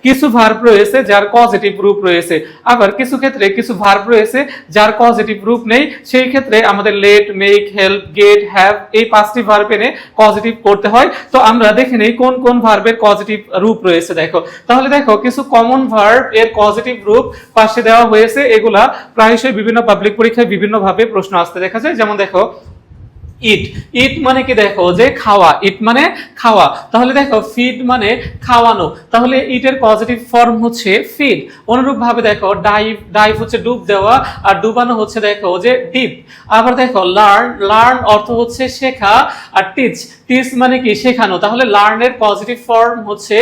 কিছু ভার্ব রয়েছে যার পজিটিভ রূপ রয়েছে, আবার কিছু ক্ষেত্রে কিছু ভার্ব রয়েছে যার পজিটিভ রূপ নেই, সেই ক্ষেত্রে আমাদের let, make, help, get, have এই 5টি ভার্ব এনে পজিটিভ করতে হয়। তো আমরা দেখে নেই কোন কোন ভার্বের পজিটিভ রূপ রয়েছে। দেখো তাহলে দেখো কিছু কমন ভার্ব এর পজিটিভ রূপ পাশে দেওয়া হয়েছে, এগুলা প্রায়শই বিভিন্ন পাবলিক পরীক্ষায় বিভিন্ন ভাবে প্রশ্ন আসতে দেখা যায়। যেমন দেখো ইট, ইট মানে কি দেখো যে খাওয়া, ইট মানে খাওয়া, তাহলে দেখো ফিড মানে খাওয়ানো, তাহলে ইটের পজিটিভ ফর্ম হচ্ছে ফিড। অনুরূপ ভাবে দেখো ডাইভ, ডাইভ হচ্ছে ডুব দেওয়া, আর ডুবানো হচ্ছে দেখো যে ডিপ। আবার দেখো লার্ন, লার্ন অর্থ হচ্ছে শেখা, আর টিচ, টিচ মানে কি শেখানো, তাহলে লার্নের পজিটিভ ফর্ম হচ্ছে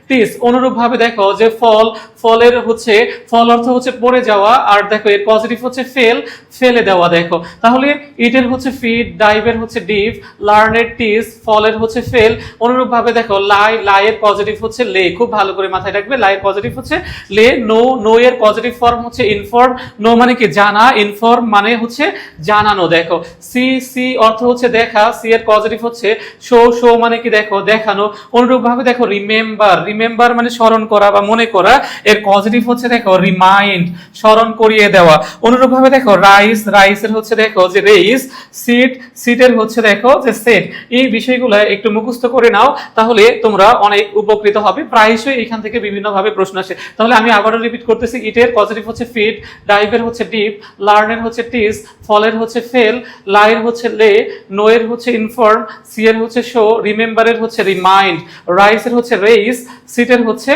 টিচ। অনুরূপ ভাবে দেখো যে ফল, ফলের হচ্ছে ফল অর্থ হচ্ছে পড়ে যাওয়া, আর দেখো এর পজিটিভ হচ্ছে ফেল, ফেলে দেওয়া। দেখো তাহলে ইটের হচ্ছে ফিড, ডাইভের হচ্ছে ডিপ, লার্নের টিচ, ফলের হচ্ছে ফেল। অনুরূপ ভাবে দেখো লাই, লাইয়ের পজিটিভ হচ্ছে লে, খুব ভালো করে মাথায় রাখবে, লাইয়ের পজিটিভ হচ্ছে লে। নো, নো এর পজিটিভ ফর্ম হচ্ছে ইনফর্ম, নো মানে কি জানা, ইনফর্ম মানে হচ্ছে জানানো। দেখো সি, সি অর্থ হচ্ছে দেখা, সি এর পজিটিভ হচ্ছে শো, শো মানে কি দেখো দেখানো। অনুরূপ ভাবে দেখো রিমেম্বার, রিমেম্বার মানে স্মরণ করা বা মনে করা, এর পজিটিভ হচ্ছে দেখো রিমাইন্ড, স্মরণ করিয়ে দেওয়া। অনুরূপ ভাবে দেখো রাইস, রাইসের হচ্ছে দেখো যে রেইস, সিট, সিটের হচ্ছে দেখো যে সেট। এই বিষয়গুলো একটু মুখস্থ করে নাও, তাহলে তোমরা অনেক উপকৃত হবে। প্রায়শই এখান থেকে বিভিন্ন ভাবে প্রশ্ন আসে। তাহলে আমি আবারও রিপিট করতেছি, ইটের পজিটিভ হচ্ছে ফিড, ডাইভের হচ্ছে ডিপ, লার্নের হচ্ছে টিচ, ফলের হচ্ছে ফেল, লাইয়ের হচ্ছে লে, নোয়ের হচ্ছে ইনফর্ম, সি এর হচ্ছে শো, রিমেম্বারের হচ্ছে রিমাইন্ড, রাইসের হচ্ছে রেইস, সিটের হচ্ছে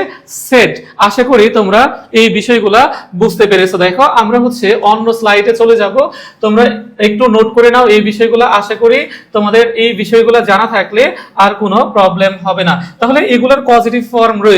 সেট। আশা করি তোমরা এই বিষয়গুলা বুঝতে পেরেছো। দেখো আমরা হচ্ছে অন্য স্লাইডে চলে যাব, তোমরা একটু নোট করে নাও এই বিষয়গুলো। আশা করি তোমাদের এই বিষয়গুলো জানা থাকলে আর কোনো প্রবলেম হবে না। তাহলে এগুলোর পজিটিভ ফর্ম রয়েছে।